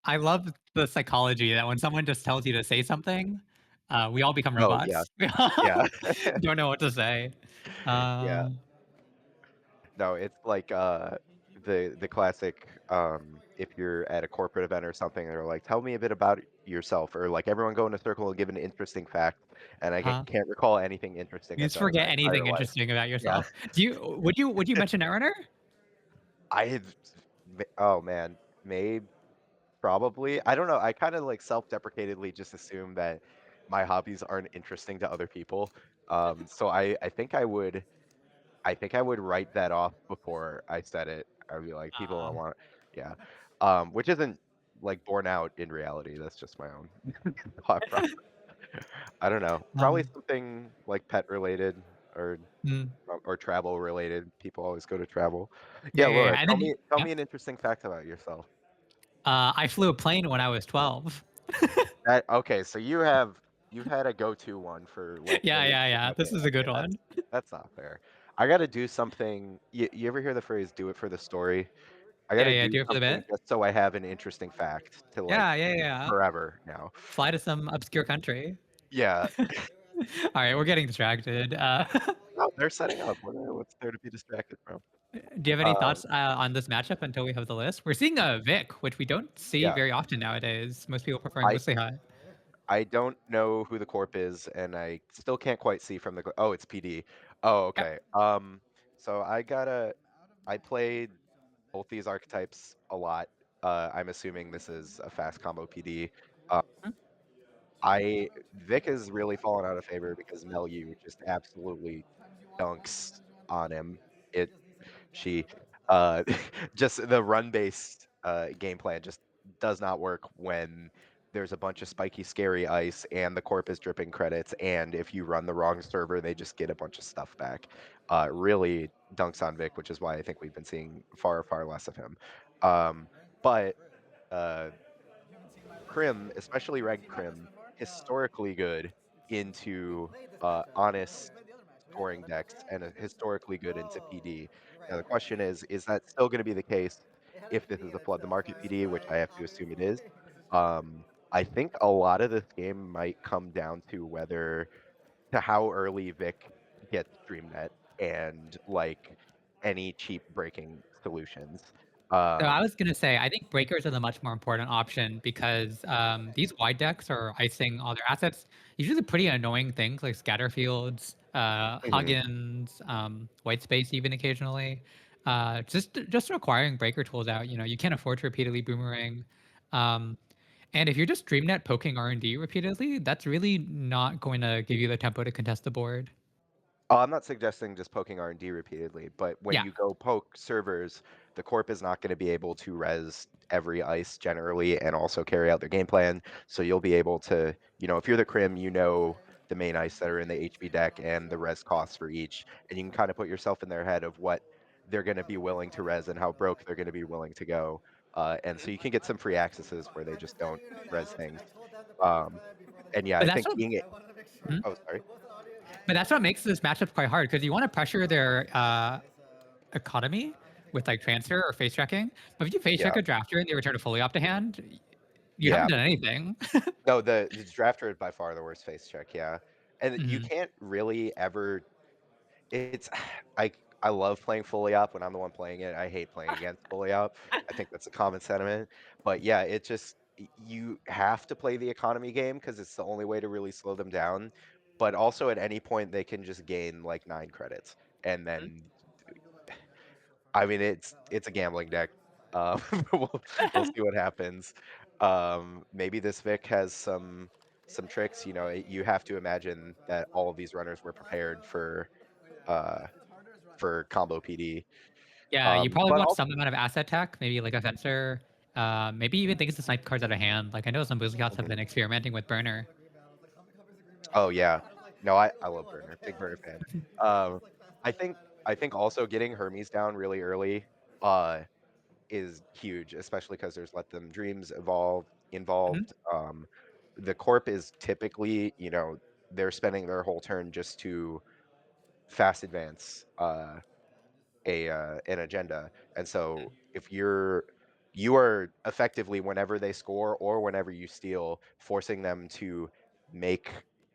I love the psychology that when someone just tells you to say something, we all become Oh, yeah. robots. We all Yeah. don't know what to say. Yeah. Uh, No, it's like, the classic, if you're at a corporate event or something, they're like, "Tell me a bit about yourself," or like, everyone go in a circle and give an interesting fact, and I huh? can't recall anything interesting You I've just done in my forget entire anything life. interesting about Yeah. yourself. Would you mention Netrunner? I have oh, man, maybe probably. I don't know, I kinda, like, self-deprecatedly just assume that my hobbies aren't interesting to other people, so I think I would write that off before I said it. I'd be like, "People don't want." Yeah. Which isn't, like, borne out in reality, that's just my own thought process. I don't know. Probably Um, something, like, pet related or mm, travel related. People always go to travel. yeah, Yeah, yeah, Laura, yeah, and tell then me tell yeah. me an interesting fact about yourself. I flew a plane when I was 12. That okay, so you've had a go-to one for, like, Yeah, at least yeah, a yeah. This decade. is a good Okay, one. that's not fair. I gotta do something you ever hear the phrase, "Do it for the story"? I Yeah, gotta yeah. do Do it for the something bit. just so I have an interesting fact to, like, Yeah, yeah, yeah. forever now. Fly to some obscure country. Yeah. All right, we're getting distracted. No, they're setting up. What's there to be distracted from? Do you have any Um, thoughts on this matchup until we have the list? We're seeing a Vic, which we don't see yeah. very often nowadays. Most people preferring I mostly high. I don't know who the corp is, and I still can't quite see from the oh, it's PD. Oh, Yep. okay. So I played both these archetypes a lot. I'm assuming this is a fast combo PD. Uh, Mhm. I Vic has really fallen out of favor because Melu just absolutely dunks on him. It she just the run-based, game plan just does not work when there's a bunch of spiky, scary ice and the corp is dripping credits, and if you run the wrong server, they just get a bunch of stuff back. Really dunks on Vic, which is why I think we've been seeing far, far less of him. But, uh Crim, especially Red Crim, historically good into, honest scoring decks and historically good into PD. Now the question is that still gonna be the case if this is a flood the market PD, which I have to assume it is? I think a lot of this game might come down to whether to how early Vic gets DreamNet and, like, any cheap breaking solutions. So I Um was gonna say, I think breakers are the much more important option because these wide decks are icing all their assets. Usually pretty annoying things like scatterfields, mhm. Huggins, white space even occasionally. Just requiring breaker tools out. You can't afford to repeatedly boomerang. Um, and if you're just DreamNet poking R&D repeatedly, that's really not going to give you the tempo to contest the board. I'm not suggesting just poking R&D repeatedly, but when Yeah. you go poke servers, the corp is not gonna be able to res every ice generally and also carry out their game plan, so you'll be able to if you're the crim, you know the main ice that are in the HB deck and the res costs for each, and you can kinda put yourself in their head of what they're gonna be willing to res and how broke they're gonna be willing to go, and so you can get some free accesses where they just don't res things, um, and yeah, But I that's think what being it mhm. oh, sorry. But that's what makes this matchup quite hard because you want to pressure their economy with like transfer or face checking. But if you face check Yeah. a drafter and they return a fully opt to hand, you haven't Yeah. done anything. No, the drafter is by far the worst face check, yeah. And you Mhm. can't really ever it's I I love playing fully up when I'm the one playing it. I hate playing against fully up. I think that's a common sentiment. But yeah, it just you have to play the economy game because it's the only way to really slow them down. But also at any point they can just gain like 9 credits. And then I mean it's a gambling deck. We'll we'll see what happens. Maybe this Vic has some tricks. You have to imagine that all of these runners were prepared uh, for combo PD. Yeah, you probably But want also, some amount of asset tech, maybe like a fencer, maybe even things to snipe cards out of hand. Like I know some Boozle have mhm. been experimenting with burner. Oh yeah, no, I love Burner, big Burner fan. Um, I think I think also getting Hermes down really early uh, is huge, especially because there's Let Them Dreams Mhm. involved. The corp is typically, they're spending their whole turn just to fast advance an agenda, and so if you are effectively, whenever they score or whenever you steal, forcing them to make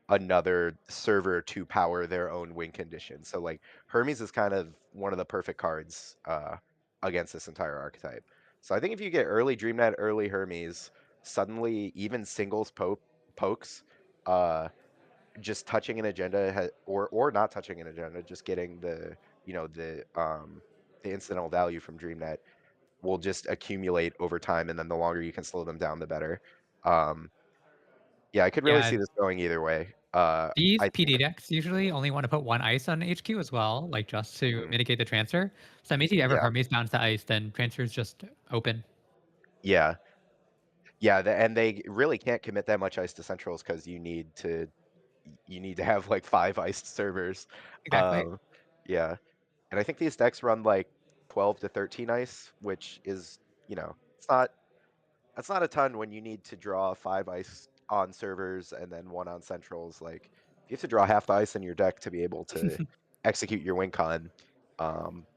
another server to power their own win condition. So like Hermes is kind of one of the perfect cards against this entire archetype. So I think if you get early DreamNet, early Hermes, suddenly even singles pokes, uh, just touching an agenda or not touching an agenda, just getting the the incidental value from DreamNet will just accumulate over time, and then the longer you can slow them down, the better. Um, yeah, I could really Yeah, see this going either way. these I think PD decks usually only want to put 1 ice on HQ as well, like, just to mhm, mitigate the transfer. So that means if you ever yeah, Hermes bounce the ice, then transfer is just open. yeah, yeah, and they really can't commit that much ice to centrals because you need to have like 5 iced servers. Exactly. Um, yeah, and I think these decks run like 12 to 13 ice, which is, it's not that's not a ton when you need to draw 5 ice on servers and then 1 on centrals. Like, if you have to draw half the ice in your deck to be able to execute your win con, um,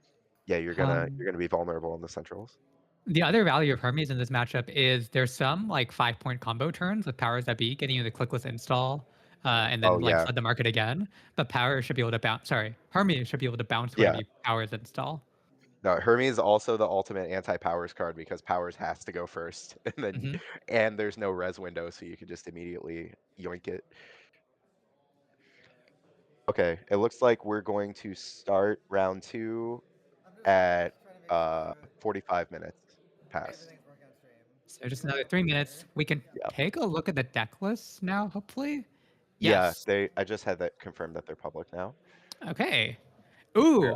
yeah, Um, you're gonna be vulnerable in the centrals. the other value of Hermes in this matchup is there's some, like, 5-point combo turns with powers that be, getting you the clickless install, and then, Oh, like, yeah. flood the market again, but power should be able to bounce. Sorry, Hermes should be able to bounce whenever Yeah. you powers install. No, Hermes is also the ultimate anti-powers card because powers has to go first, and then Mhm. and there's no res window, so you could just immediately yoink it. Okay, it looks like we're going to start round 2 at, 45 minutes past. So just another 3 minutes. We can Yeah. take a look at the deck list now, hopefully? Yeah, Yes. I just had that confirmed that they're public now. Okay. Here, Ooh,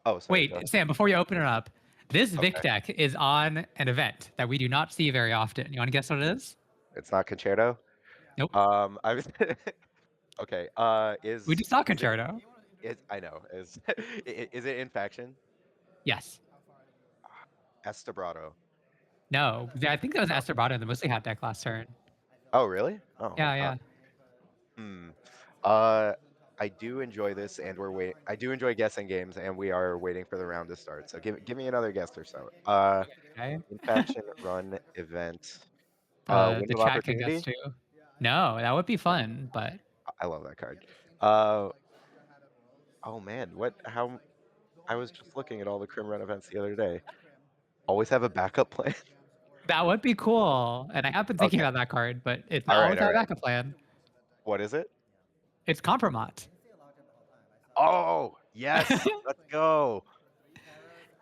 oh, sorry, go wait, ahead. Sam, before you open it up, this Vic Okay. deck is on an event that we do not see very often. You wanna guess what it is? It's not Concerto? Nope. I was okay, We just saw is it Concerto. I know, is is it Infection? Yes. Estabrado. No. Yeah, I think that was Oh. Esterbado in the Mostly Hat deck last turn. Oh, really? Oh, Yeah, yeah. hmm. Uh, I do enjoy this, and I do enjoy guessing games, and we are waiting for the round to start, so give me another guess or so. Okay. Infaction Run Event, The Window of chat can guess Opportunity? too. No, that would be fun, but I love that card. Uh, oh, man, I was just looking at all the Crim Run events the other day. Always have a backup plan? that would be cool, and I have been thinking Okay. about that card, but it's not Alright, always our alright. backup plan. What is it? It's Compromat. Oh, yes! Let's go!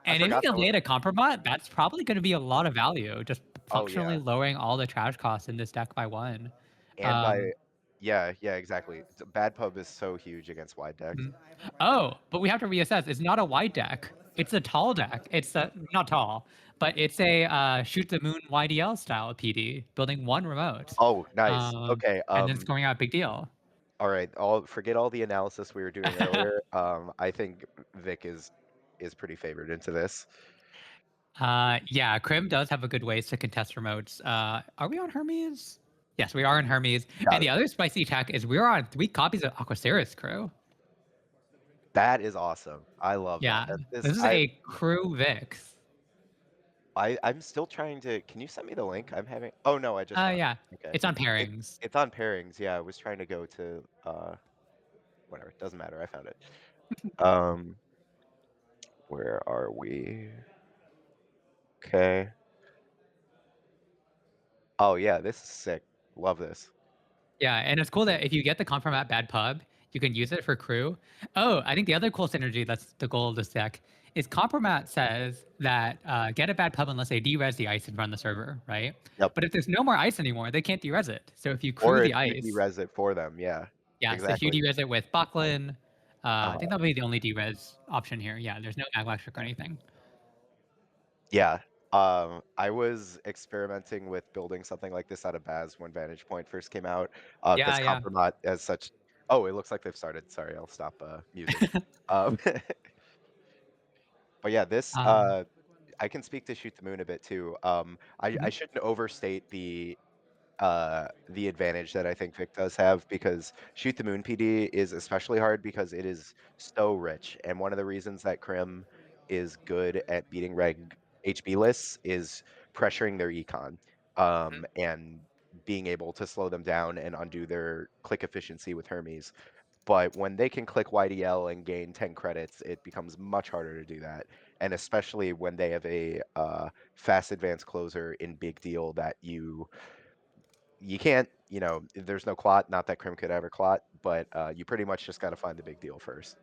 I And if you forgot can that was land a Compromat, that's probably gonna be a lot of value, just oh, functionally yeah. lowering all the trash costs in this deck by 1. And by Um, yeah, yeah, exactly. Bad Pub is so huge against wide decks. mhm. Oh, but we have to reassess. It's not a wide deck. It's a tall deck. It's a not tall, but it's a shoot the moon YDL style PD, building 1 remote, Oh, nice. um, Okay, and then scoring out big deal. alright, all forget all the analysis we were doing earlier. I think Vic is pretty favored into this. Yeah, Crim does have a good ways to contest remotes. Are we on Hermes? Yes, we are on Hermes. Got And it. the other spicy tech is we're on 3 copies of Aquaceris crew. That is awesome. I love that. Yeah, That this this is a crew Vix. I'm still trying to can you send me the link? I'm having oh, no, I just found Yeah, it. Okay. it's on It pairings. it's on pairings, yeah, I was trying to go to, whatever, doesn't matter, I found it. Um, where are we? Okay. Oh, yeah, this is sick. Love this. Yeah, and it's cool that if you get the confirm at Bad Pub, you can use it for crew. Oh, I think the other cool synergy that's the goal of this deck is Compromat says that get a Bad Pub unless they derez the ice and run the server, right? Yep. But if there's no more ice anymore, they can't derez it. So if you crew Or the if you ice, derez it for them, yeah, yeah, so if you exactly. derez it with Buckland, I think Uh, that'll be the only derez option here. Yeah, there's no mag electric or anything. yeah, I was experimenting with building something like this out of Baz when Vantage Point first came out, Yeah, because yeah. Compromat as such oh, it looks like they've started. Sorry, I'll stop, musing. Um, but yeah, this, um, I can speak to Shoot the Moon a bit too. I mhm. shouldn't overstate the advantage that I think Vic does have because Shoot the Moon PD is especially hard because it is so rich. And one of the reasons that Crim is good at beating reg HB lists is pressuring their econ, and being able to slow them down and undo their click efficiency with Hermes. But when they can click YDL and gain 10 credits, it becomes much harder to do that. And especially when they have a fast advance closer in big deal that you can't, there's no clot, not that Crim could ever clot, but you pretty much just got to find the big deal first.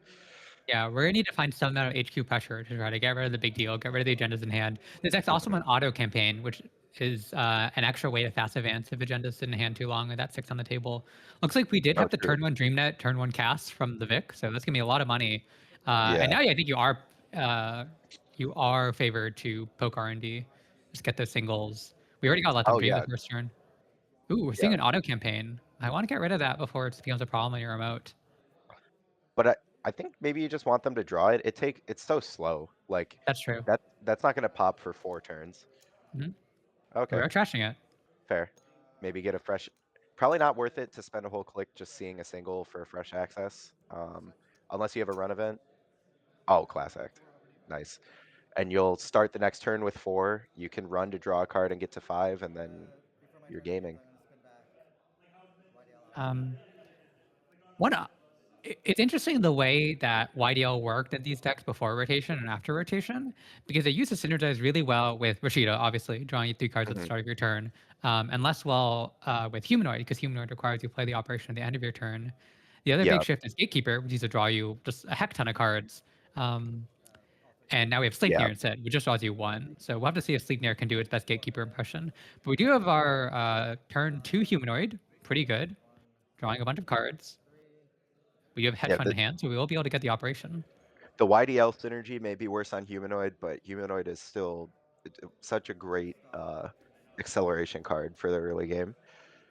Yeah, we're gonna need to find some amount of HQ pressure to try to get rid of the big deal, get rid of the agendas in hand. There's actually also Mhm. an auto campaign, which is an extra way to fast advance if agendas sit in hand too long, and that sits on the table. Looks like we did Oh, have the true. turn one DreamNet, turn one cast from the Vic, so that's gonna be a lot of money. And Yeah. now I think you are favored to poke R&D, just get those singles. We already got to let them Oh, dream the yeah. first turn. Ooh, we're seeing Yeah. an auto campaign. I want to get rid of that before it becomes a problem on your remote. But I think maybe you just want them to draw it. It's so slow. Like That's true. that's not gonna pop for 4 turns. Mhm. Okay, We're trashing it. fair. Maybe get a fresh. Probably not worth it to spend a whole click just seeing a single for a fresh access. Unless you have a run event. Oh, class act. Nice. And you'll start the next turn with 4. You can run to draw a card and get to 5, and then you're gaming. Um, One, it's interesting the way that YDL worked in these decks before rotation and after rotation, because they used to synergize really well with Rashida, obviously, drawing you 3 cards at the Mhm. start of your turn, and less well with Humanoid, because Humanoid requires you to play the operation at the end of your turn. The other big Yeah, shift is Gatekeeper, which used to draw you just a heck ton of cards. Um, and now we have Sleipnir yeah. instead, which just draws you one. So we'll have to see if Sleipnir can do its best Gatekeeper impression. But we do have our turn 2 Humanoid, pretty good, drawing a bunch of cards. We have hedge Yeah, fund in hand, so we will be able to get the operation. the YDL synergy may be worse on Humanoid, but Humanoid is still such a great acceleration card for the early game.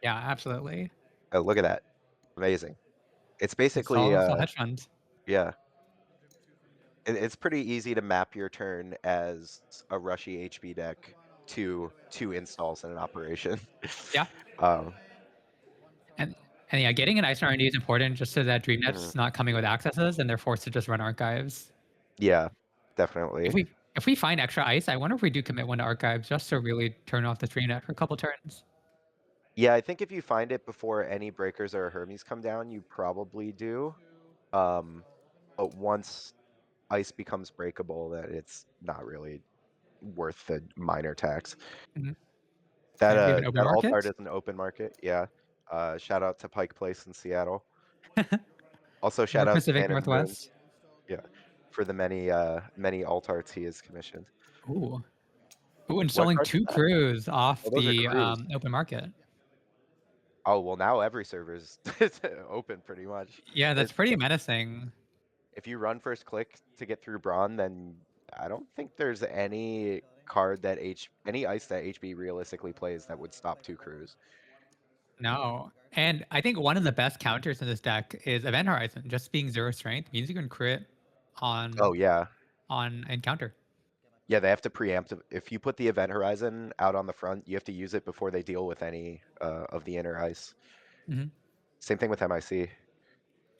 Yeah, absolutely. Oh, look at that. Amazing. It's It's basically, all hedge funds. yeah, it's pretty easy to map your turn as a rushy HB deck to 2 installs in an operation. Yeah, um, and and yeah, getting an ice R&D is important just so that mhm. DreamNet's not coming with accesses and they're forced to just run archives. Yeah, If definitely. we find extra ice, I wonder if we do commit one to archives just to really turn off the DreamNet for a couple turns. Yeah, I think if you find it before any breakers or Hermes come down, you probably do. Um, but once ice becomes breakable, that it's not really worth the minor tax. Mhm. That And we have an open that alt art market is an open market, yeah. Shout out to Pike Place in Seattle. Also shout or out to Pacific Phantom Ruins, Northwest. yeah, for the many alt arts he has commissioned. Ooh, ooh, What installing cards is two that? crews off Oh, those are the crews. open market. Oh, well, now every server is open pretty much. Yeah, that's There's pretty menacing. If you run first click to get through Brawn, then I don't think there's any card that any ice that HB realistically plays that would stop 2 crews. No. And I think one of the best counters in this deck is Event Horizon. Just being 0 strength means you can crit on Oh, yeah. encounter. Yeah, they have to preempt if you put the Event Horizon out on the front, you have to use it before they deal with any, of the inner ice. Mhm. Same thing with MIC.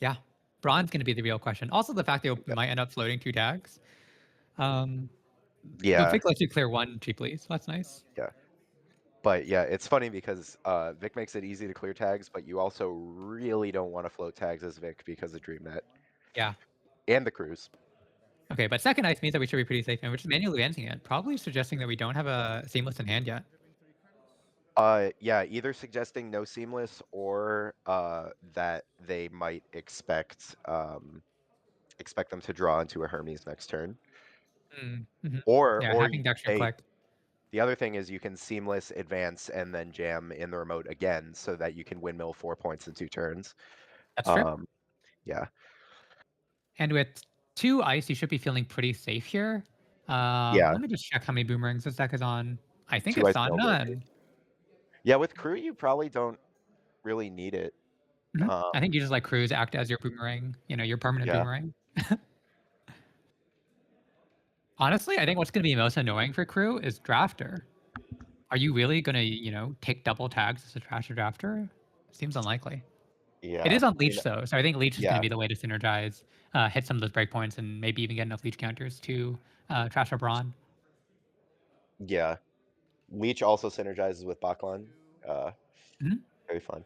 Yeah. Brawn's gonna be the real question. Also, the fact that we Yep. might end up floating 2 tags. Um, but Yeah, Vic lets you clear 1 cheaply, so that's nice. yeah. But, yeah, it's funny because, Vic makes it easy to clear tags, but you also really don't wanna float tags as Vic because of DreamNet Yeah. and the crews. Okay, but second ice means that we should be pretty safe, and we're just manually advancing it, probably suggesting that we don't have a seamless in hand yet. Yeah, either suggesting no seamless or that they might expect them to draw into a Hermes next turn. Mm, mhm. Yeah, Or having the extra they click. the other thing is you can seamless advance and then jam in the remote again so that you can windmill 4 points in 2 turns. That's true. Um, yeah, And with 2 ice, you should be feeling pretty safe here. yeah, Let me just check how many boomerangs this deck is on. I think 2 it's ice on nailed rotate. none. Yeah, with crew you probably don't really need it. Mhm. I think Um, you just let crews act as your boomerang, your permanent yeah, boomerang. Honestly, I think what's gonna be most annoying for crew is drafter. Are you really gonna, take double tags as a trash drafter? Seems unlikely. It yeah. is on I mean, leech though, so I think leech is gonna yeah. be the way to synergize, hit some of those breakpoints, and maybe even get enough leech counters to trash a brawn. Yeah. Leech also synergizes with Baklan. Uh, Mhm. Very fun.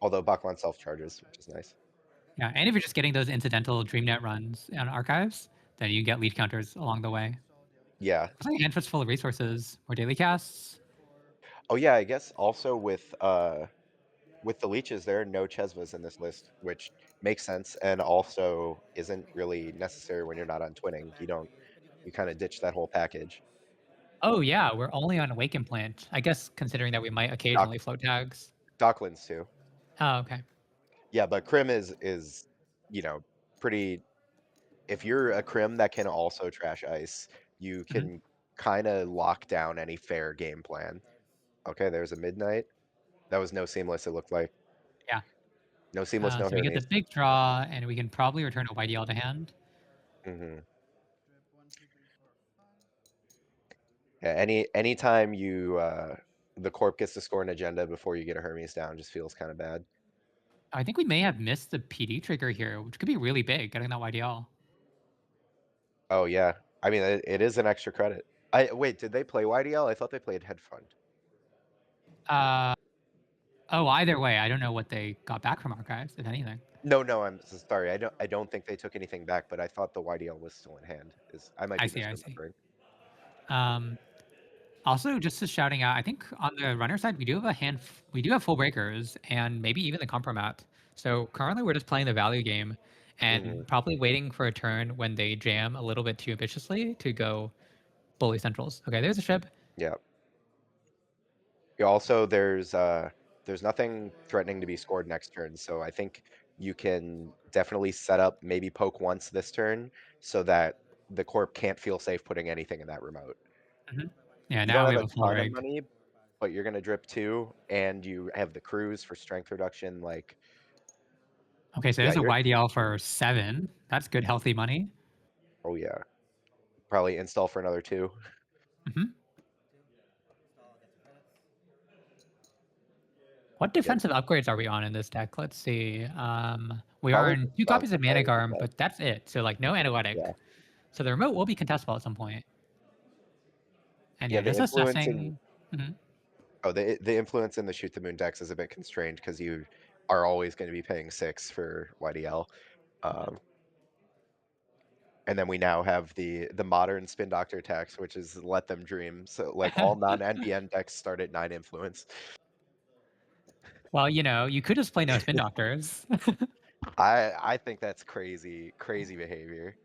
Although Baklan self-charges, which is nice. Yeah, and if you're just getting those incidental DreamNet runs on archives, then you get lead counters along the way. Yeah. It's like a handful's full of resources, more daily casts. Oh, yeah, I guess also with the leeches, there are no Chesvas in this list, which makes sense and also isn't really necessary when you're not on twinning. You kinda ditch that whole package. Oh yeah, we're only on Wake Implant. I guess considering that we might Doc occasionally float tags. Docklands too. Oh, okay. Yeah, but Crim is, you know, pretty if you're a Crim that can also trash ice, you Mhm. can kinda lock down any fair game plan. Okay, there's a Midnight. That was no Seamless, it looked like. Yeah. No Seamless, no So we get the Hermes. big draw, and we can probably return a YDL to hand. Mhm. Yeah, anytime the corp gets to score an agenda before you get a Hermes down just feels kinda bad. I think we may have missed the PD trigger here, which could be really big, getting that YDL. Oh, yeah. I mean, it is an extra credit. I wait, did they play YDL? I thought they played Head Fund. Uh, oh, either way, I don't know what they got back from archives, if anything. No, no, I'm so sorry. I don't think they took anything back, but I thought the YDL was still in hand. Is I might I be see, I see. misremembering. Um, Also, just as shouting out, I think on the runner side, we do have we do have full breakers and maybe even the compromat. So currently, we're just playing the value game Mhm, and probably waiting for a turn when they jam a little bit too ambitiously to go bully centrals. Okay, there's a ship. yeah. Yeah, also, there's nothing threatening to be scored next turn, so I think you can definitely set up maybe poke once this turn so that the corp can't feel safe putting anything in that remote. Mhm. Yeah, You don't now we have have a a full ton of rig. money, but you're gonna drip 2, and you have the cruise for strength reduction, like, Okay, so yeah, there's a you're YDL for 7. That's good, healthy money. oh, yeah. Probably install for another 2. Mhm. What Yep. defensive upgrades are we on in this deck? Let's see. We are Probably on just 2 Dunk copies of Control with Manigarm, that. but that's it. So, like, no analytic. Yeah. So the remote will be contestable at some point. And Yeah, yeah, the just influence in assessing. Mhm. the influence in the Shoot the Moon decks is a bit constrained because you are always gonna be paying 6 for YDL. Um, and then we now have the modern Spin Doctor tax, which is Let Them Dream. So, like, all non-NBN decks start at 9 influence. Well, you could just play no spin doctors. I think that's crazy behavior.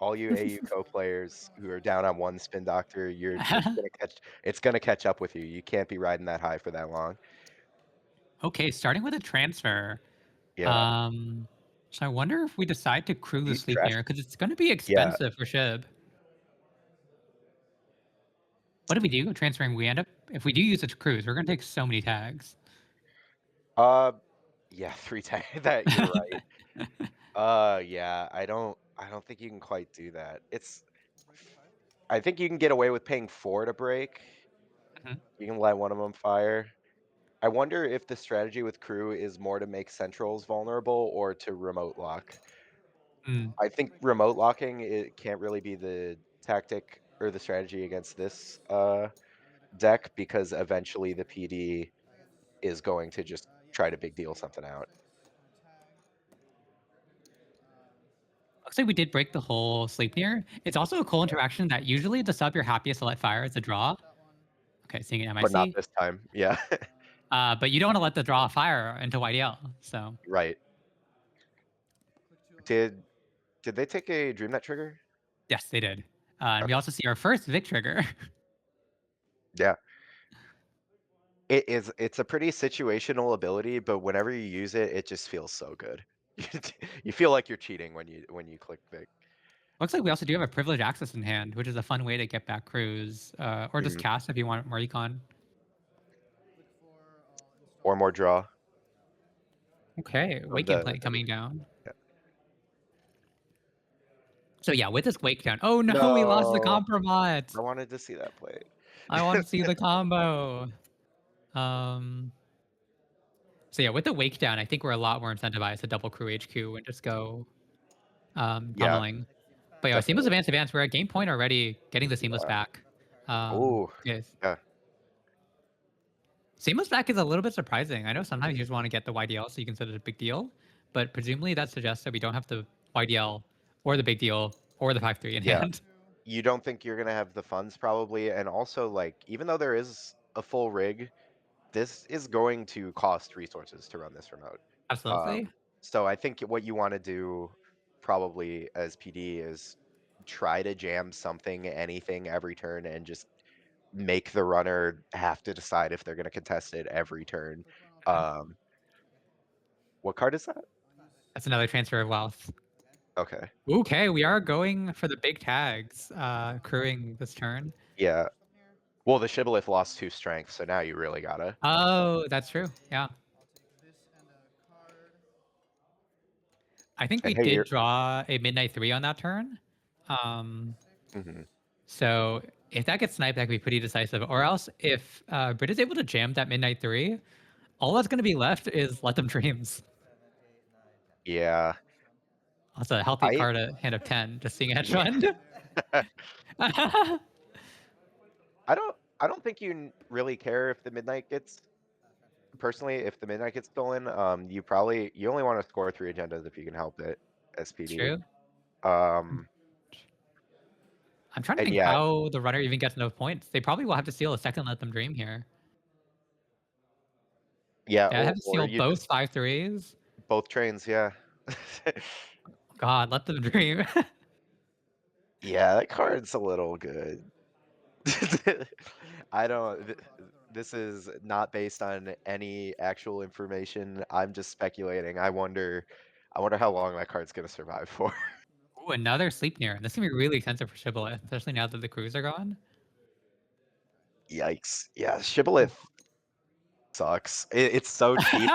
All you AU players who are down on 1 Spin Doctor, it's gonna catch up with you. You can't be riding that high for that long. Okay, starting with a transfer. Yeah. Um, so I wonder if we decide to crew the Deep sleep trash near because it's going to be yeah. expensive for Shib. What if we do transferring? We end up if we do use it to cruise, we're going to take so many tags. Uh, yeah, 3 tag that you're right. Yeah, I don't think you can quite do that. I think you can get away with paying 4 to break. Mhm. You can let one of them fire. I wonder if the strategy with crew is more to make centrals vulnerable or to remote lock. Mm. I think remote locking, it can't really be the tactic or the strategy against this, deck because eventually the PD is going to just try to big deal something out. Looks like we did break the whole sleep near. It's also a cool interaction that usually the sub you're happiest to let fire is a draw. Okay, seeing an But not MIC. this time. Yeah. But you don't want to let the draw fire into YDL. So Right. Did did they take a DreamNet trigger? yes, they did. And we Okay. also see our first Vic trigger. Yeah. It's a pretty situational ability, but whenever you use it, it just feels so good. You feel like you're cheating when you click Vic. Looks like we also do have a privileged access in hand, which is a fun way to get back crews, or just Mhm. cast if you want more econ. Or more draw Okay, from wake implant the coming down. yeah. So yeah, with this wake down. Oh no, we lost the No, compromise. I wanted to see that play. I want to see the combo. Um. So yeah, with the wake down, I think we're a lot more incentivized to double crew HQ and just go Yeah, pummeling. But yeah, seamless definitely. advance. We're at game point already, getting the seamless Yeah. back. Ooh, Yes. yeah, Seamless back is a little bit surprising. I know sometimes you just want to get the YDL so you consider it a big deal, but presumably that suggests that we don't have the YDL or the big deal or the 5-3 in yeah. hand. You don't think you're gonna have the funds probably, and also, like, even though there is a full rig, this is going to cost resources to run this remote. Absolutely. So I think what you wanna do probably as PD is try to jam something, anything every turn and just make the runner have to decide if they're gonna contest it every turn. Okay. Um, what card is that? That's another transfer of wealth. Okay. Okay, we are going for the big tags, crewing this turn. Yeah. Well, the Shibboleth lost 2 strength, so now you really gotta. Oh, that's true. Yeah. I think we And hey, did you're draw a midnight 3 on that turn. Um, mhm. so if that gets sniped, that could be pretty decisive. Or else if Brit is able to jam that midnight 3, all that's going to be left is let them dreams. Yeah. That's a healthy I card, a hand of 10, just seeing a hedge yeah. fund. I don't think you really care if the midnight gets personally, if the midnight gets stolen, you only want to score 3 agendas if you can help it, SPD. True. Um, I'm trying to and think yeah, how the runner even gets enough points. They probably will have to steal a second let them dream here. yeah, They have to or steal you just both 5-3s. both trains, yeah. God, let them dream. Yeah, that card's a little good. I don't th this is not based on any actual information. I'm just speculating. I wonder how long that card's gonna survive for. Ooh, another sleep near. This can be really expensive for Shibboleth, especially now that the crews are gone. Yikes. Yeah, Shibboleth sucks. It's so cheap,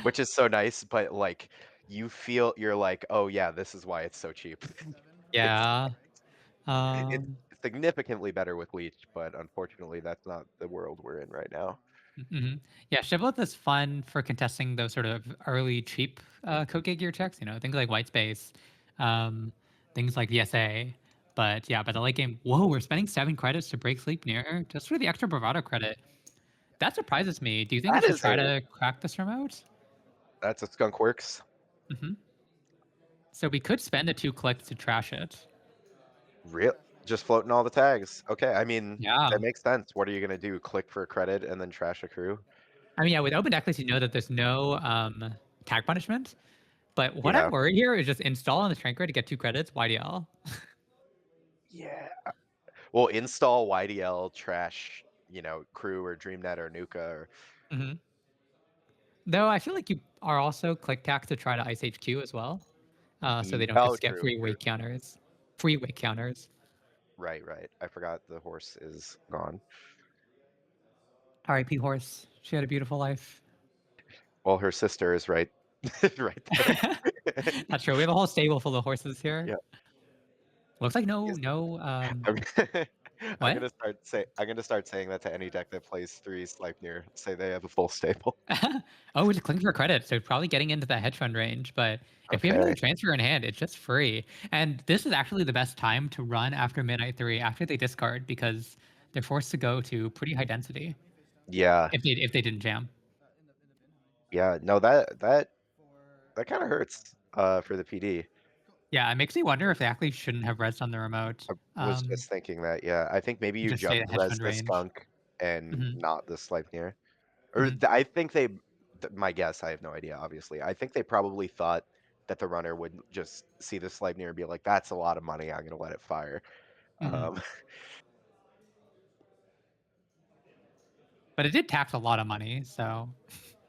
which is so nice, but, like, you're like, "Oh, yeah, this is why it's so cheap." It's Yeah. it's Um, significantly better with Leech, but unfortunately, that's not the world we're in right now. mhm. Yeah, Shibboleth is fun for contesting those sort of early cheap code gear checks, things like white space, um, things like VSA. But yeah, by the late game, whoa, we're spending 7 credits to break sleep near just for the extra bravado credit. That surprises me. Do you think we That should is try a to crack this remote? that's a skunk works. Hmm. So we could spend a 2 clicks to trash it. Real just floating all the tags. Okay, I mean, that Yeah. makes sense. What are you gonna do? Click for a credit and then trash a crew? I mean, yeah, with open necklace, you know that there's no tag punishment. But what I'm Yeah. worried here is just install on the Nykride to get 2 credits, YDL. Yeah. Well, install YDL, trash, crew or DreamNet or Nuka or Hmm. Though I feel like you are also click tack to try to ice HQ as well, so they don't oh, just get true, free true. wake counters. Free wake counters. Right, right. I forgot the horse is gone. R.I.P. Horse. She had a beautiful life. Well, her sister is right right there. Not true. We have a whole stable full of horses here. Yeah. Looks like no, Yes. no. I'm What? I'm gonna start saying that to any deck that plays 3 Sleipnir. Say they have a full stable. Oh, we're just clicking for credit, so probably getting into that hedge fund range. But if we have another Okay. transfer in hand, it's just free. And this is actually the best time to run after midnight 3, after they discard, because they're forced to go to pretty high density Yeah. if they didn't jam. Yeah. No, that kinda hurts, for the PD. Yeah, it makes me wonder if they actually shouldn't have res on the remote. I was just thinking that, yeah. I think maybe you Just stay just at hedge res fund the range. skunk and Hmm. not the Sleipnir. Or Hmm. I think my guess, I have no idea, obviously. I think they probably thought that the runner would just see the Sleipnir and be like, "That's a lot of money, I'm gonna let it fire." Hmm. Um, But it did tax a lot of money, so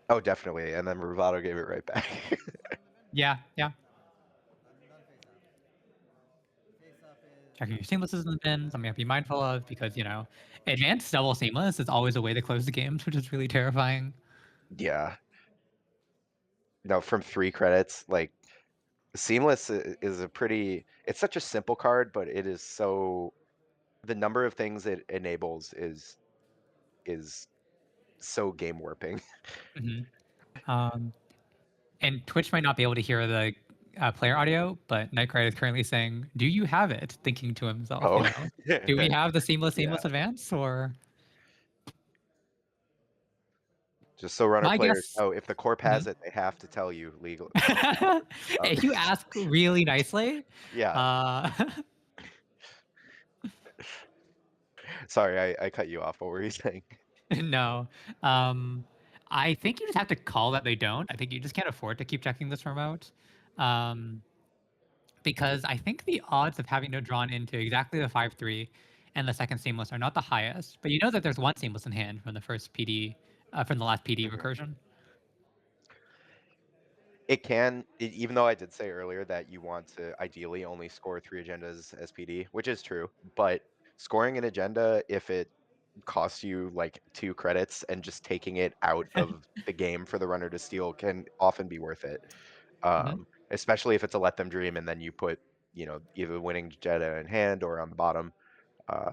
oh, definitely, and then Bravado gave it right back. yeah, yeah. Checking your seamlesses in the bin, something to be mindful of because, advanced double seamless is always a way to close the games, which is really terrifying. Yeah. No, from 3 credits, like, Seamless is a pretty it's such a simple card, but it is so the number of things it enables is so game warping. Mhm. Um, and Twitch might not be able to hear the player audio, but Nykride is currently saying, "Do you have it?" Thinking to himself, Oh, "Do we have the yeah. seamless advance?" Or Just so runner my players guess. know, if the corp has Mhm. it, they have to tell you legally. If you ask really nicely, Yeah. uh, Sorry, I cut you off. What were you saying? no, um, I think you just have to call that they don't. I think you just can't afford to keep checking this remote. Um, because I think the odds of having to drawn into exactly the 5-3 and the second seamless are not the highest, but you know that there's one seamless in hand from the first PD, from the last PD Mhm. recursion. It can, even though I did say earlier that you want to ideally only score 3 agendas as PD, which is true, but scoring an agenda, if it costs you like 2 credits and just taking it out of the game for the runner to steal can often be worth it. Mhm. Especially if it's a let them dream and then you put, either the winning Jetta in hand or on the bottom. Uh,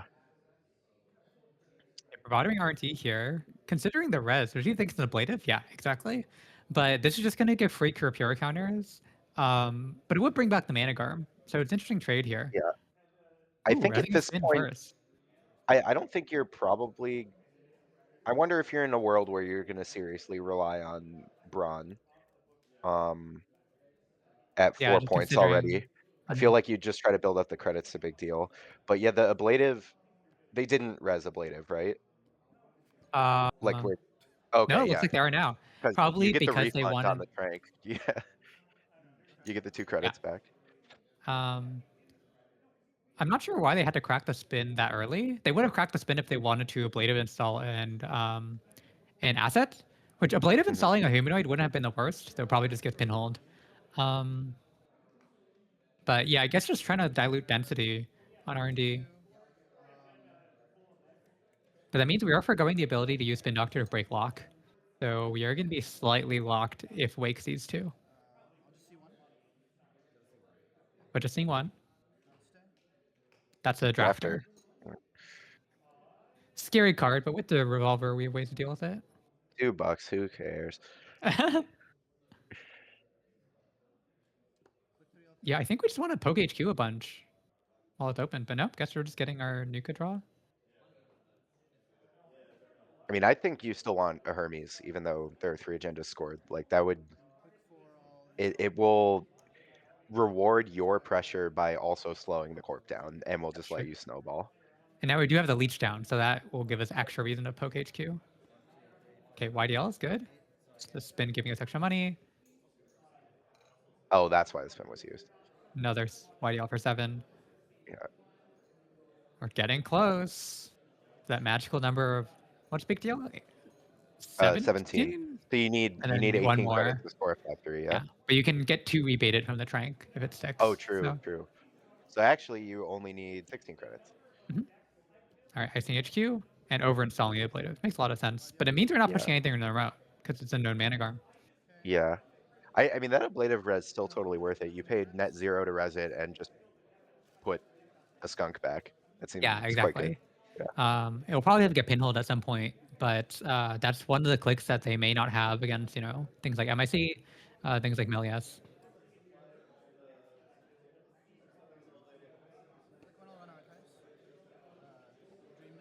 If we're bothering RNT here, considering the res, which you think is ablative? Yeah, exactly. But this is just going to give free Pure counters. But it would bring back the Mana Garm. So it's an interesting trade here. yeah, I Ooh, think at resing a this spin point, first. I don't think you're probably. I wonder if you're in a world where you're going to seriously rely on Braun. Um, at Yeah, 4 just points considering. already. I feel Mhm. like you just try to build up the credits a big deal. But yeah, the ablative, they didn't res ablative, right? Uh, Like where no, okay, it looks yeah, like they are now. because you Probably get the because they refund on wanted. the trank. Yeah, you get the 2 Yeah. credits back. Um, I'm not sure why they had to crack the spin that early. They would have cracked the spin if they wanted to ablative install and an asset, which ablative Mhm. installing a humanoid wouldn't have been the worst. They'll probably just get pinholed. Um, but yeah, I guess just trying to dilute density on R&D. But that means we are forgoing the ability to use Spin Doctor to break lock. So we are going to be slightly locked if Wake sees two. But just seeing one, that's a Drafter. drafter. Scary card, but with the revolver, we have ways to deal with it. $2, who cares? Yeah, I think we just want to poke HQ a bunch while it's open. But nope, guess we're just getting our Nuka draw. I mean, I think you still want a Hermes, even though there are 3 agendas scored. Like, that would it will reward your pressure by also slowing the corp down, and will That's just let true. you snowball. And now we do have the leech down, so that will give us extra reason to poke HQ. Okay, YDL is good. The spin giving us extra money. Oh, that's why the spin was used. Another YDL for 7. Yeah. We're getting close. That magical number of what's big deal? 17. 17? So you need And then one 18 credits more. to score a 5-3, yeah? Yeah. But you can get 2 rebated from the trank if it Oh, sticks. true, So, true. So actually, you only need 16 credits. mhm. All right, icing HQ and over installing the ablative. Makes a lot of sense. But it means we're not Yeah, pushing anything in the route because it's a known mana garm. yeah. I mean, that ablative res still totally worth it. You paid net 0 to res it and just put a skunk back. That Yeah, seems quite good. exactly. Yeah. It'll probably have to get pinholed at some point, but that's one of the clicks that they may not have against, things like MIC, things like Melias.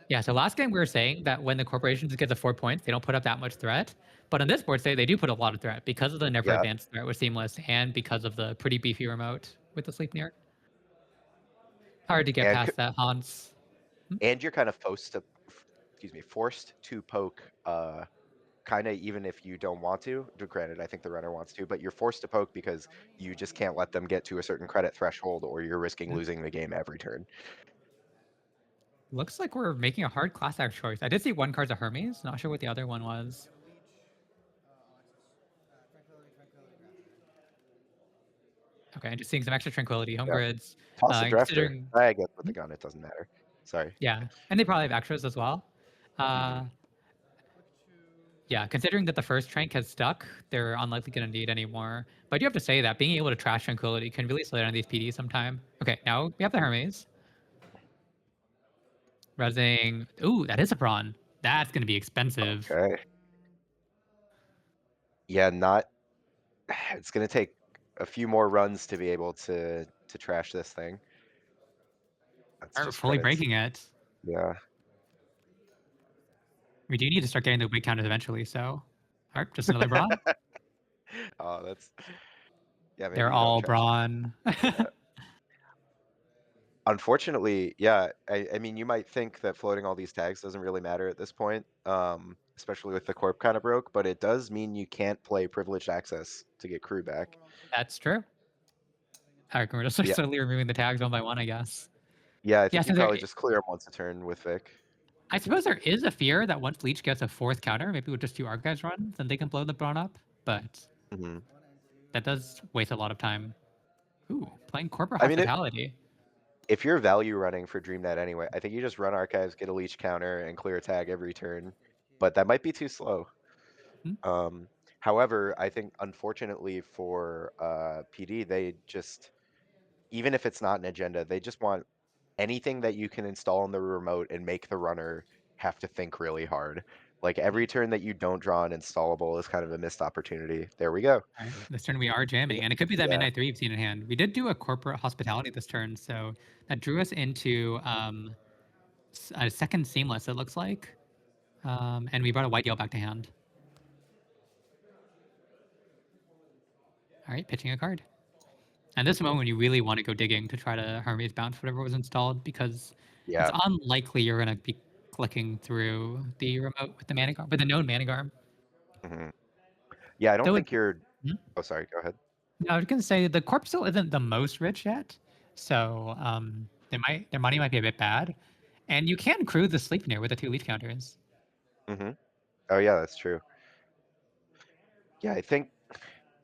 Yeah, so last game we were saying that when the corporations get to 4 points, they don't put up that much threat. But on this board say they do put a lot of threat because of the never Yeah, advanced threat with Seamless and because of the pretty beefy remote with the sleep near. Hard to get and past that, Hans. Hmm? and you're kind of forced to poke, kinda even if you don't want to. Granted, I think the runner wants to, but you're forced to poke because you just can't let them get to a certain credit threshold, or you're risking Mhm. losing the game every turn. Looks like we're making a hard class act choice. I did see one card's a Hermes. Not sure what the other one was. Okay, and just seeing some extra tranquility, home Yeah. grids, Toss a and drafter. considering, I guess with the mhm, gun, it doesn't matter. Sorry. yeah, and they probably have extras as well. Mhm. Uh, yeah, considering that the first trank has stuck, they're unlikely going to need any more. But I do have to say that being able to trash tranquility can really slow down these PDs sometime. Okay, now we have the Hermes. Resing. Ooh, that is a prawn. That's going to be expensive. Okay. Yeah, not it's gonna take. a few more runs to be able to trash this thing. That's Are just fully credits. breaking it. Yeah. We do need to start getting the wig counters eventually, so alright, just another brawn. Oh, that's yeah, maybe They're you don't all trash it. brawn. Yeah. Unfortunately, yeah, I mean, you might think that floating all these tags doesn't really matter at this point, especially with the corp kinda broke, but it does mean you can't play privileged access to get crew back. That's true. Alright, we're just Yeah. slowly removing the tags one by one, I guess. Yeah, I Yeah, think you so there probably just clear them once a turn with Vic. I suppose there is a fear that once Leech gets a fourth counter, maybe with just 2 archives runs, then they can blow the brawn up, but Mhm. that does waste a lot of time. Ooh, playing corporate I mean, hospitality. if you're value running for DreamNet anyway, I think you just run archives, get a leech counter, and clear a tag every turn, but that might be too slow. Hmm, Um, However, I think unfortunately for PD, they just even if it's not an agenda, they just want anything that you can install on the remote and make the runner have to think really hard. Like hmm. every turn that you don't draw an installable is kind of a missed opportunity. There we go. Alright, this turn we are jamming, and it could be that Yeah. Midnight 3 you've seen in hand. We did do a corporate hospitality this turn, so that drew us into, a second Seamless, it looks like, and we brought a White Yell back to hand. Alright, pitching a card. And this moment when you really want to go digging to try to Hermes bounce whatever was installed, because it's Yeah. unlikely you're gonna be clicking through the remote with the Manigarm with the known Manigarm. Hmm. Yeah, I don't Though it think you're. hmm? Oh, sorry. Go ahead. No, I was gonna say the corp still isn't the most rich yet, so their money might be a bit bad, and you can crew the Sleipnir with the 2 leaf counters. Hmm. Oh, yeah, that's true. Yeah, I think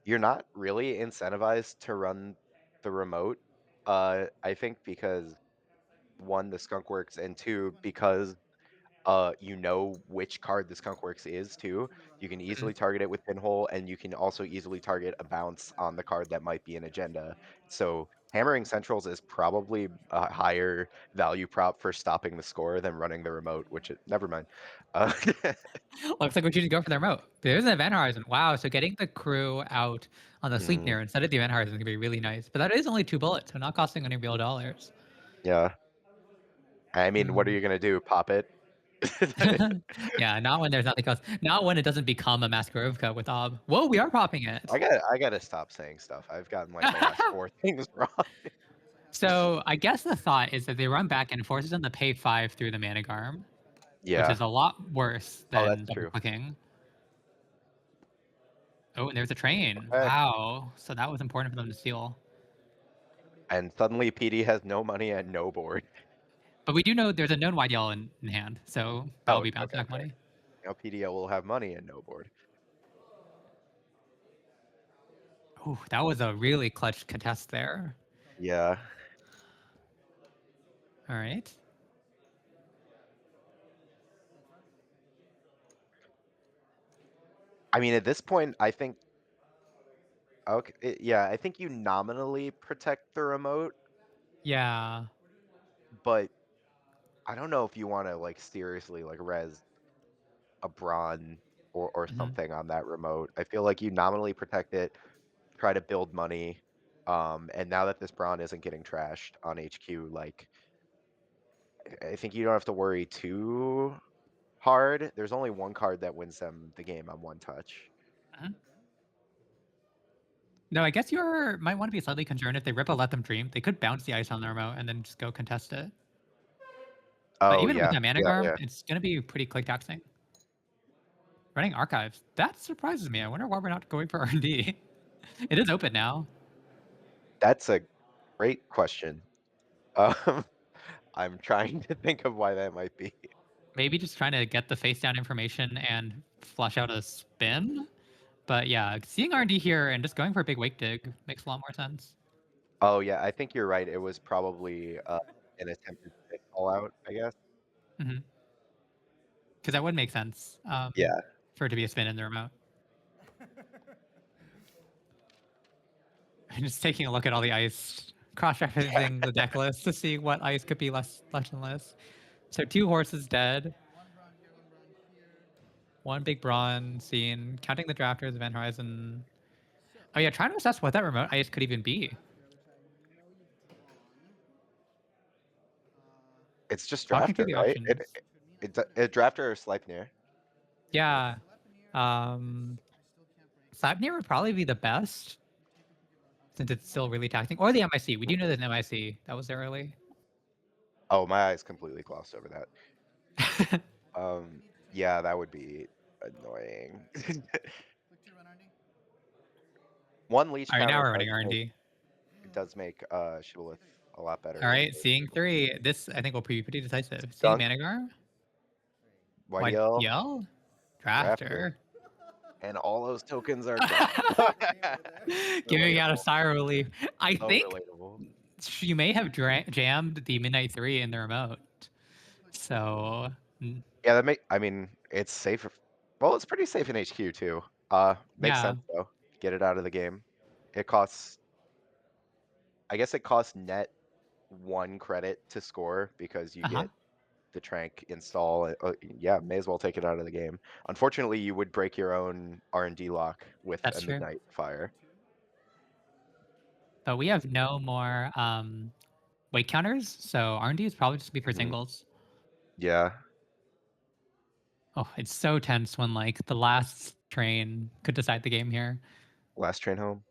you're not really incentivized to run the remote. I think because one, the skunk works, and two, because you know which card the skunk works is too. You can Mhm. easily target it with pinhole, and you can also easily target a bounce on the card that might be an agenda. So hammering centrals is probably a higher value prop for stopping the score than running the remote, which it never mind. Uh, Looks like we should go for the remote. There's an event horizon. Wow, so getting the crew out on the mhm, Sleipnir instead of the event horizon is gonna be really nice. But that is only 2 bullets, so not costing any real dollars. yeah. I mean, what are Hmm. you gonna do? Pop it? Yeah, not when there's nothing else. Not when it doesn't become a Masquerovka with Ob. Whoa, we are popping it. I gotta stop saying stuff. I've gotten like the last four things wrong. So I guess the thought is that they run back and it forces them to pay 5 through the Manigarm, which Yeah. is a lot worse Oh, than that's double true. clicking. Oh, and there's a train. Okay. Wow. So that was important for them to steal. And suddenly PD has no money and no board. But we do know there's a known wide yell in hand, so that'll Oh, be bounce okay, back fair. money. Now PDL will have money and no board. Oh, that was a really clutch contest there. Yeah. All right. I mean, at this point, I think okay, yeah, I think you nominally protect the remote, Yeah. but I don't know if you want to like seriously like res a brawn or Mhm. something on that remote. I feel like you nominally protect it, try to build money. And now that this brawn isn't getting trashed on HQ, like I think you don't have to worry too hard. There's only one card that wins them the game on one touch. Mhm. No, I guess you might want to be slightly concerned if they rip a Let Them Dream. They could bounce the ice on the remote and then just go contest it. But Oh even with yeah, that yeah, Manigarm, yeah. it's going to be pretty click taxing. Running archives. That surprises me. I wonder why we're not going for R&D. It is open now. That's a great question. Um, I'm trying to think of why that might be. Maybe just trying to get the face down information and flush out a spin. But yeah, seeing R&D here and just going for a big wake dig makes a lot more sense. Oh yeah, I think you're right. It was probably an attempted spin call out, I guess. Because that would make sense Yeah. for it to be a spin in the remote. And just taking a look at all the ice, cross-referencing the deck list to see what ice could be less and less. So 2 horses dead, 1 big brawn scene, counting the drafters, Event Horizon. Oh yeah, trying to assess what that remote ice could even be. It's just Talking through Drafter, the right? options. Drafter or Sleipnir? Yeah. Um, Sleipnir would probably be the best since it's still really taxing. Or the MIC. We do know there's an MIC. That was there early. Oh, my eyes completely glossed over that. Yeah, that would be annoying. One leech All right, now counter we're running R&D. does make Shibboleth a lot better All when right, seeing three. This I think will be pretty decisive. Seeing Dunk, Managar, White YDL, Yell, Drafter, Drafter. and all those tokens are gone. Giving out a Relatable. Sire relief. I So think relatable. you may have jammed the Midnight 3 in the remote. So, Yeah, I mean, it's safe. Well, it's pretty safe in HQ too. Makes yeah. sense though. Get it out of the game. It costs, I guess it costs net 1 credit to score because you Uh-huh. get the Trank install. Yeah, may as well take it out of the game. Unfortunately, you would break your own R&D lock with a That's true. Midnight Fire. But we have no more weight counters, so R&D is probably just be for Mhm. singles. Yeah, Oh, it's so tense when like the last train could decide the game here. last train home.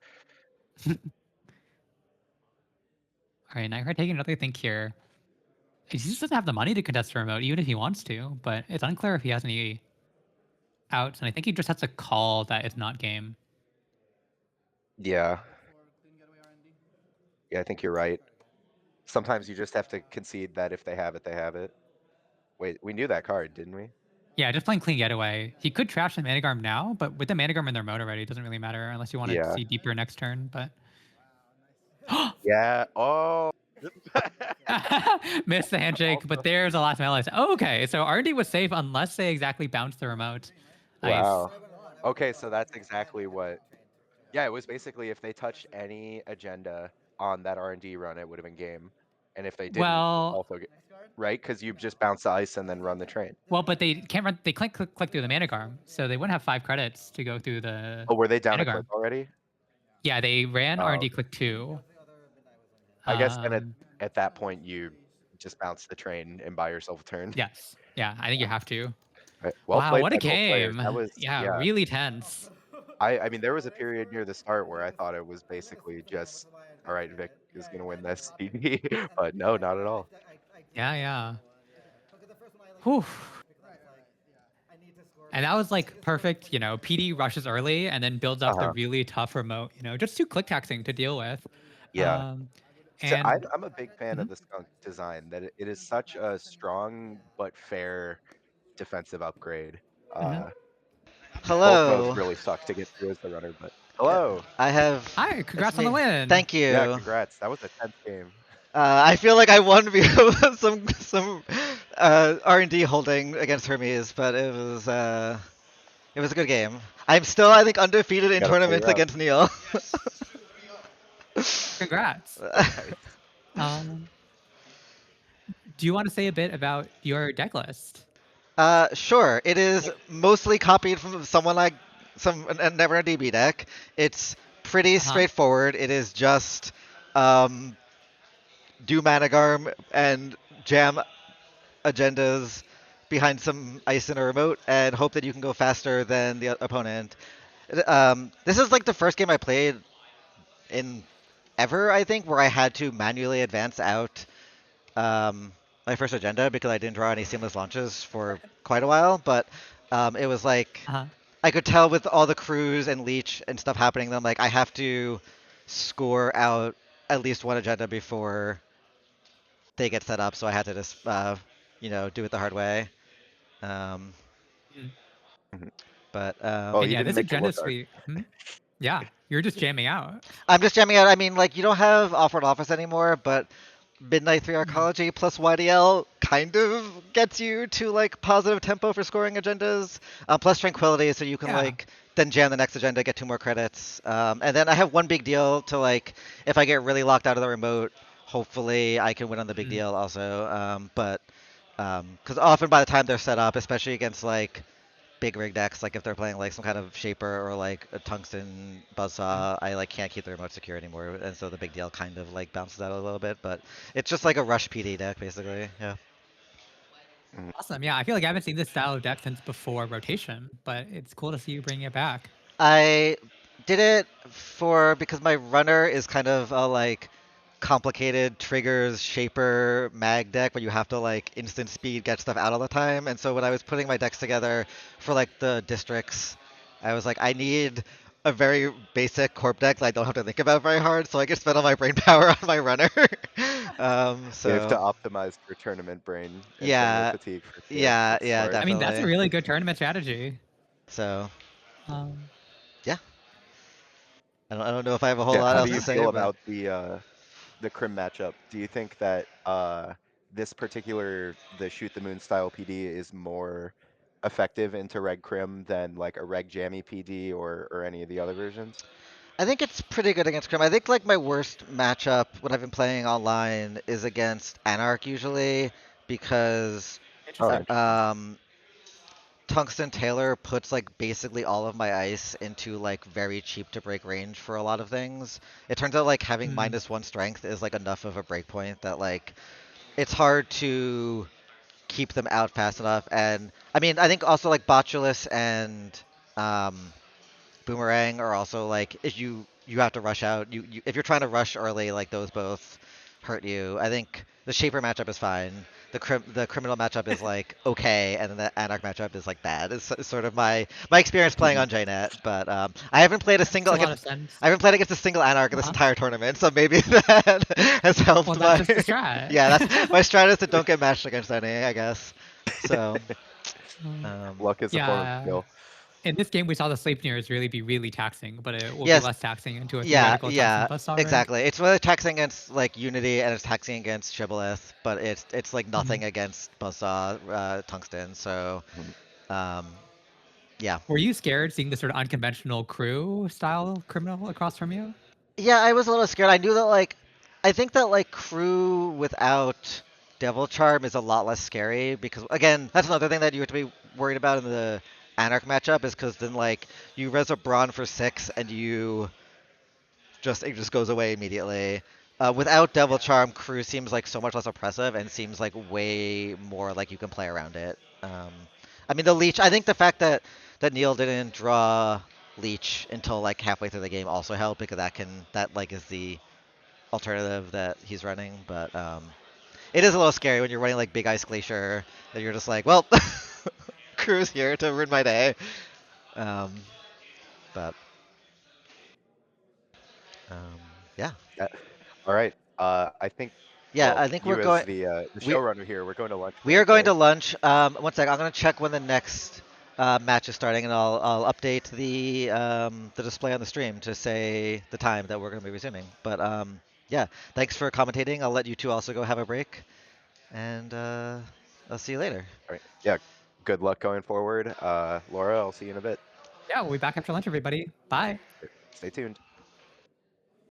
All right, Nykride taking another think here. He just doesn't have the money to contest the remote, even if he wants to, but it's unclear if he has any outs, and I think he just has to call that it's not game. Yeah, yeah, I think you're right. Sometimes you just have to concede that if they have it, they have it. Wait, we knew that card, didn't we? Yeah, just playing clean getaway. He could trash the Managarm now, but with the Managarm in their mode already, it doesn't really matter unless you want to Yeah. see deeper next turn. But Yeah. Oh. missed the handshake, but Also, there's a last melee. Oh, okay, so RD was safe unless they exactly bounced the remote. Nice. wow. Okay, so that's exactly what. Yeah, it was basically if they touched any agenda on that R&D run, it would have been game, and if they didn't, Well, also right because you just bounce the ice and then run the train. well, but they can't run. They click through the Managarm, so they wouldn't have 5 credits to go through the Oh, were they down a click Managarm. already? Yeah, they ran Oh, R&D click 2. I guess then Um, at that point you just bounce the train and buy yourself a turn. yes. Yeah, I think you have to. Right. Well Wow, played what a by both players. game. That was Yeah, yeah. really tense. I mean, there was a period near the start where I thought it was basically just, all right, Vic is gonna win this, but no, not at all. Yeah, yeah. Whew. And that was like perfect, PD rushes early and then builds up the Uh-huh. really tough remote, just too click taxing to deal with. Yeah. Um, So I'm and I'm a big fan mhm, of the skunk design that it is such a strong but fair defensive upgrade. mhm. Uh, Both modes Hello. really suck to get through as the runner, but Yeah, hello. I have. Hi, It's congrats on the me. win. Thank Yeah, you. congrats. That was a tense game. I feel like I won because of some R&D holding against Hermes, but it was a good game. I'm still, I think, undefeated in Gotta play tournaments rough. against Neil. Congrats. Nice. Um, do you want to say a bit about your deck list? Sure. It is mostly copied from someone like never a DB deck. It's pretty Uh-huh. straightforward. It is just um, do Managarm and jam agendas behind some ice in a remote and hope that you can go faster than the opponent. This is like the first game I played in ever, I think, where I had to manually advance out my first agenda because I didn't draw any seamless launches for quite a while. But it was like Uh-huh. I could tell with all the crews and leech and stuff happening, that I'm like I have to score out at least one agenda before they get set up. So I had to just do it the hard way. Um, Mm. Mhm. but Oh, And you yeah, didn't this make it agenda look hard. suite. Yeah, you're just jamming out. I'm just jamming out. I mean, like you don't have offered office anymore, but Midnight 3 Mm. Arcology plus YDL kind of gets you to like positive tempo for scoring agendas, plus Tranquility, so you can Yeah. like then jam the next agenda, get 2 more credits, and then I have one big deal to like if I get really locked out of the remote, hopefully I can win on the big Mm. deal also. But because often by the time they're set up, especially against like big rig decks, like if they're playing like some kind of shaper or like a tungsten Mm. buzzsaw, I like can't keep the remote secure anymore, and so the big deal kind of like bounces out a little bit. But it's just like a rush PD deck basically. Yeah. Mhm. Awesome. Yeah, I feel like I haven't seen this style of deck since before rotation, but it's cool to see you bringing it back. I did it for because my runner is kind of a like complicated triggers shaper mag deck where you have to like instant speed get stuff out all the time. And so when I was putting my decks together for like the districts, I was like, I need a very basic corp deck that I don't have to think about very hard, so I can spend all my brain power on my runner. You have to So optimize for tournament brain and tournament yeah, fatigue for sure. yeah, That's yeah, smart. I mean, that's a definitely. really good tournament strategy. So Um, yeah, I don't know if I have a whole Yeah, lot how do else to you say, feel but about the Crim matchup? Do you think that this particular the shoot the moon style PD is more effective into Reg Crim than like a Reg Jammy PD or any of the other versions? I think it's pretty good against Crim. I think like my worst matchup when I've been playing online is against Anarch usually because Oh, interesting. interesting. Tungsten Taylor puts like basically all of my ice into like very cheap to break range for a lot of things. It turns out like having Mm, -1 strength is like enough of a breakpoint that like it's hard to keep them out fast enough. And I mean, I think also like Botulus and um, Boomerang are also like if you have to rush out. You if you're trying to rush early, like those both hurt you. I think the Shaper matchup is fine. The criminal matchup is like okay, and then the Anarch matchup is like bad. It's sort of my experience playing on JNet, but I haven't played a that makes single a lot of against. sense. I haven't played against a single Anarch in this Uh-huh. entire tournament, so maybe that has Well, helped that's my. just the strat. Yeah, that's my strat is to don't get matched against any, I guess. So, Um, Luck is a form of yeah. skill. In this game, we saw the Sleipnirs really be really taxing, but it will be yes, less taxing into a yeah, theoretical tungsten yeah, buzzsaw rig. exactly. It's really taxing against like Unity and it's taxing against Shibboleth, but it's like Mhm. nothing against Buzzsaw, Tungsten. So Mhm. um, yeah, Were you scared seeing the sort of unconventional crew style criminal across from you? yeah. I was a little scared. I knew that like I think that like crew without Devil Charm is a lot less scary because again, that's another thing that you have to be worried about in the Anarch matchup is because then like you res a Brawn for 6 and you just it just goes away immediately. Without Devil Charm, Crew seems like so much less oppressive and seems like way more like you can play around it. I mean, the Leech. I think the fact that Neil didn't draw Leech until like halfway through the game also helped because that like is the alternative that he's running. But it is a little scary when you're running like Big Ice Glacier and you're just like, well, Crew's here to ruin my day. Um, but um, yeah, Yeah. All right. I think, yeah. well, I think we're you as going. the We showrunner here, we're going to lunch We are break, going right? to lunch. One sec. I'm going to check when the next match is starting, and I'll update the display on the stream to say the time that we're going to be resuming. But yeah, thanks for commentating. I'll let you two also go have a break, and I'll see you later. All right. Yeah. Good luck going forward. Laura, I'll see you in a bit. Yeah, we'll be back after lunch, everybody. Bye. Stay tuned.